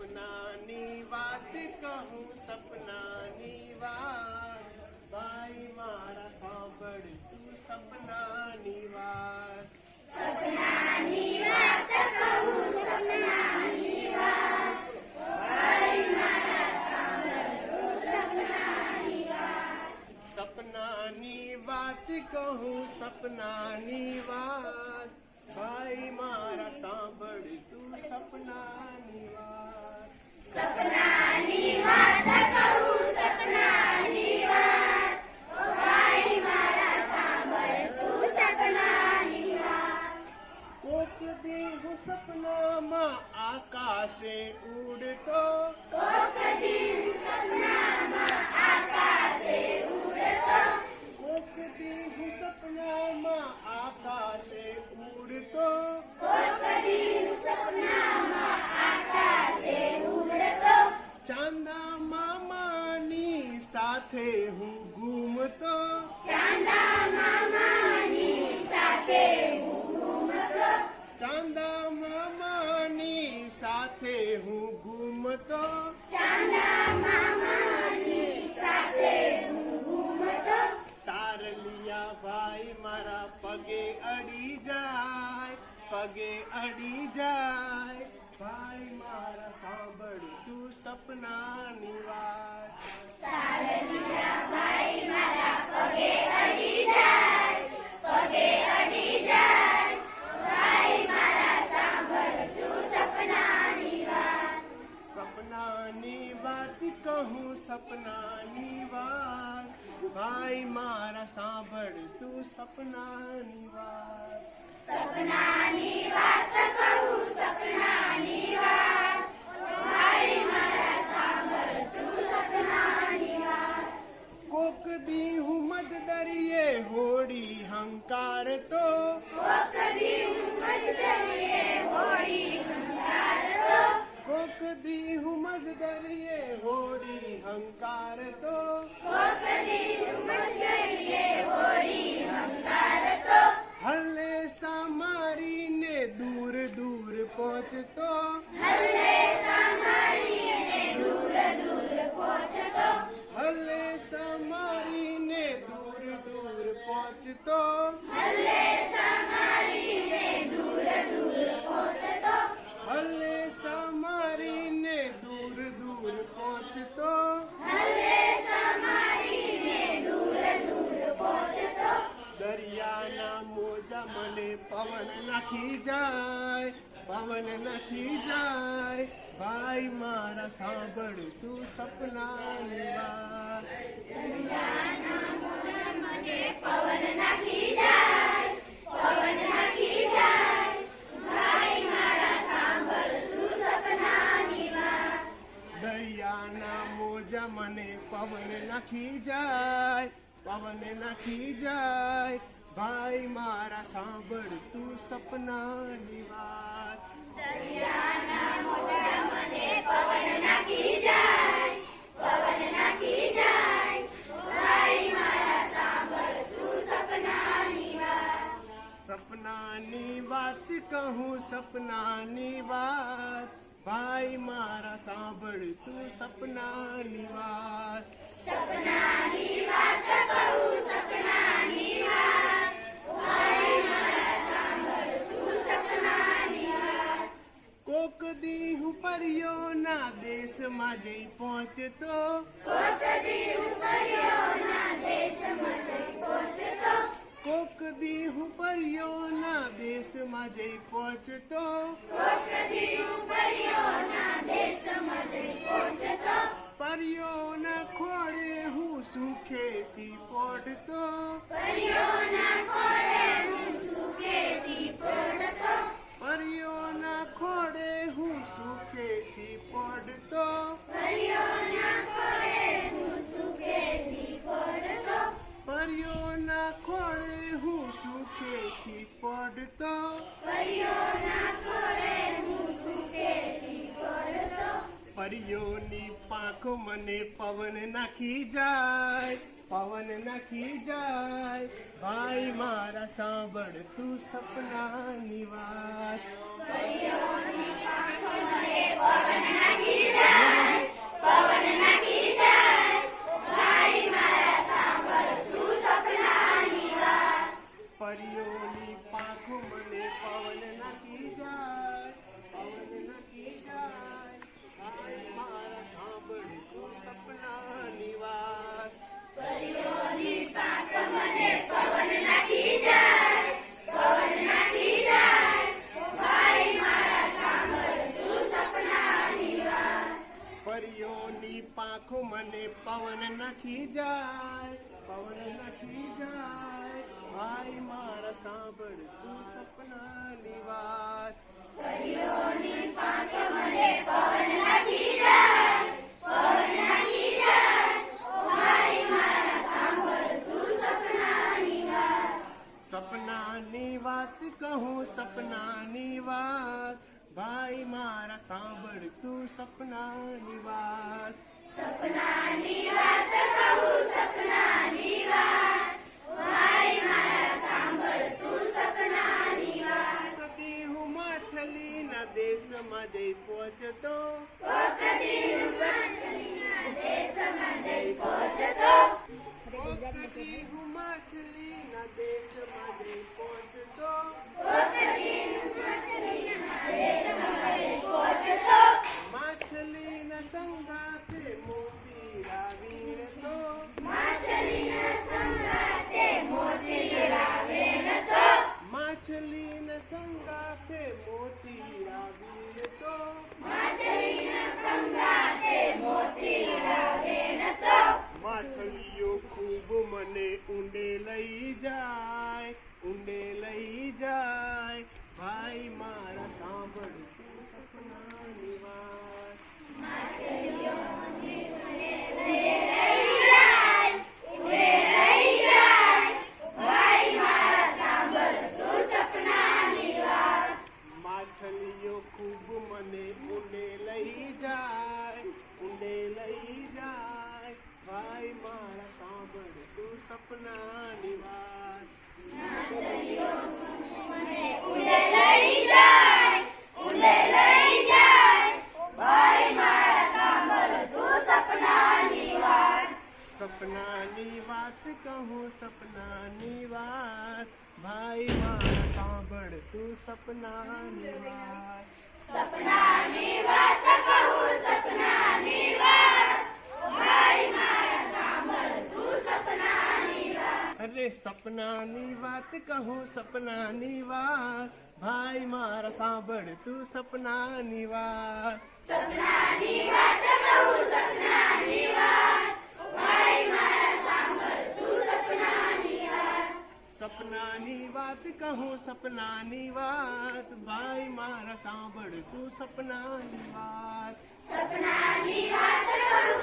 સપનાની વાત કહું સપનાની વાત ભાઈ મારા સાંભળ તું સપનાની વાત સપનાની વાત કહું સપનાની વાત ભાઈ મારા સાંભળ તું સપનાની વાત સપનાની વાત કહું સપનાની વાત ભાઈ મારા સાંભળ તું સપનાની વાત સપનાની વાત કહું સપનાની વાત ભાઈ મારા સાંભળ તું સપનાની વાત કોક દી હું સપનામાં આકાશે ઉડતો કોક દિન સપનામાં આકાશે ઉડતો કોક દી હું સપનામાં આકાશે ઉડતો કોક દિન સપનામાં આકાશે ઉડતો ચાંદા મામાની સાથે હું ઘૂમતો ચાંદા મામાની સાથે હું ઘૂમતો ચાંદા મામાની સાથે હું ઘૂમતો ચાંદા મામાની સાથે હું ઘૂમતો તારલિયા ભાઈ મારા પગે અડી જાય ભાઈ મારા સાંભળ તું સપનાની વાત તારલિયા ભાઈ મારા પગે અડી જાય ભાઈ મારા સાંભળ તું સપનાની વાત સપનાની વાત કહું સપનાની વાત ભાઈ મારા સાંભળ તું સપનાની વાત સપનાની વાત કહું સપનાની વાત ભાઈ મારા સાંભળ તું સપનાની વાત કોક દી હું મધ દરિયે હોડી હંકારતો કોક દી હું મધ દરિયે હોડી હંકારતો કોક દી હું મધ દરિયે હોડી હંકારતો કોક દી હું મધ દરિયે હોડી હંકારતો હલ્લે મારીને દૂર દૂર પહોંચતો હલ્લે સામારીને દૂર દૂર પહોંચતો હલ્લે મારીને દૂર દૂર પહોંચતો હલ્લે સામારીને દૂર દૂર પહોંચતો હલ્લે મારીને દૂર દૂર પહોંચતો હલ્લે સામારીને દૂર દૂર પહોંચતો દરિયાના મોજા મને પવન નાખી જાય ભાઈ મારા સાંભળ તું સપનાની વાત દરિયાના મોજા મને પવન નાખી જાય ભાઈ મારા સાંભળ તું સપનાની વાત દરિયાના મોજા મને પવન નાખી જાય ભાઈ મારા સાંભળ તું સપનાની વાત દરિયાના મોજા મને પવન નાખી જાય ભાઈ મારા સાંભળ તું સપનાની વાત સપનાની વાત કહું સપનાની વાત ભાઈ મારા સાંભળ તું સપનાની વાત સપનાની વાત કહું સપનાની વાત ભાઈ મારા સાંભળ તું સપનાની વાત કોક દી હું પરિયોના દેશમાં જઈ પહોંચતો કોક દી હું પરિયોના દેશમાં જઈ પહોંચતો કોક દી હું પરિયોના દેશમાં જઈ પહોંચતો કોક દી હું પરિયોના દેશમાં જઈ પહોંચતો પરિયોના ખોળે હું સુખેથી પોઢતો પરિયોના ખોળે હું સુખેથી પડતો પરિયોના ખોળે હું સુખેથી પોઢતો પરિયોના ખોળે હું સુખેથી પડતો પરિયોના ખોળે હું સુખેથી પોઢતો પરિયોના ખોળે હું સુખેથી પડતો પરિયોની પાંખ મને પવન નાખી જાય ભાઈ મારા સાંભળ તું સપનાની વાત પરિયોની પાંખો મને પવન નાખી પાંખો મને પવન નાખી જાય, પવન નાખી જાય. ભાઈ મારા સાંભળ તું સપનાની વાત. પરીઓની પાંખે મને પવન નાખી જાય, પવન નાખી જાય. ઓ ભાઈ મારા સાંભળ તું સપનાની વાત. સપનાની વાત કહું, સપનાની વાત. ભાઈ મારા સાંભળ તું સપનાની વાત. સપનાની વાત કહું, સપનાની વાત. ભાઈ મારા સાંભળ તું સપનાની વાત. કદી હું માછલીના દેશમાં જઈ પહોંચતો, કોક દી માછલીના દેશમાં જઈ પહોંચતો. કદી હું માછલીના દેશમાં જઈ પહોંચતો. કોક દી માછલીના દેશમાં જઈ પહોંચતો. માછલીના સંગાથે મોતીડા વીણતો, માછલીના સંગાથે મોતીડા વીણતો. માછલીના સંગાથે મોતીડા વીણતો. માછલીના સંગાથે મોતીડા વીણતો. માછલીઓ ખૂબ મને ઊંડે લઈ જાય, ઊંડે લઈ જાય. ભાઈ મારા સાંભળ તું સપનાની વાત. માછલીઓ મને લઈ જાય, ઉડે લઈ જાય. ભાઈ મારા સાંભળ તું સપનાની વાત. માછલીઓ ખૂબ મને ઊંડે લઈ જાય, ઊંડે લઈ જાય. ભાઈ મારા સાંભળ તું સપનાની વાત. માછલીઓ મને ઉડે લઈ જાય, ઉડે લઈ જાય. ભાઈ મારા સાંભળ તું સપનાની વાત. સપનાની વાત કહું, સપનાની વાત. ભાઈ મારા સાંભળ તું સપનાની વાત. સપનાની વાત કહું, સપનાની વાત. ભાઈ મારા સાંભળ તું સપનાની વાત. અરે સપનાની વાત કહું, સપનાની વાત. ભાઈ મારા સાંભળ તું સપનાની વાત. સપનાની વાત કહું, સપનાની વાત. ભાઈ મારા સાંભળ તું સપનાની વાત. સપનાની વાત કહું, સપનાની વાત. ભાઈ મારા સાંભળ તું સપનાની વાત. સપનાની વાત કહું,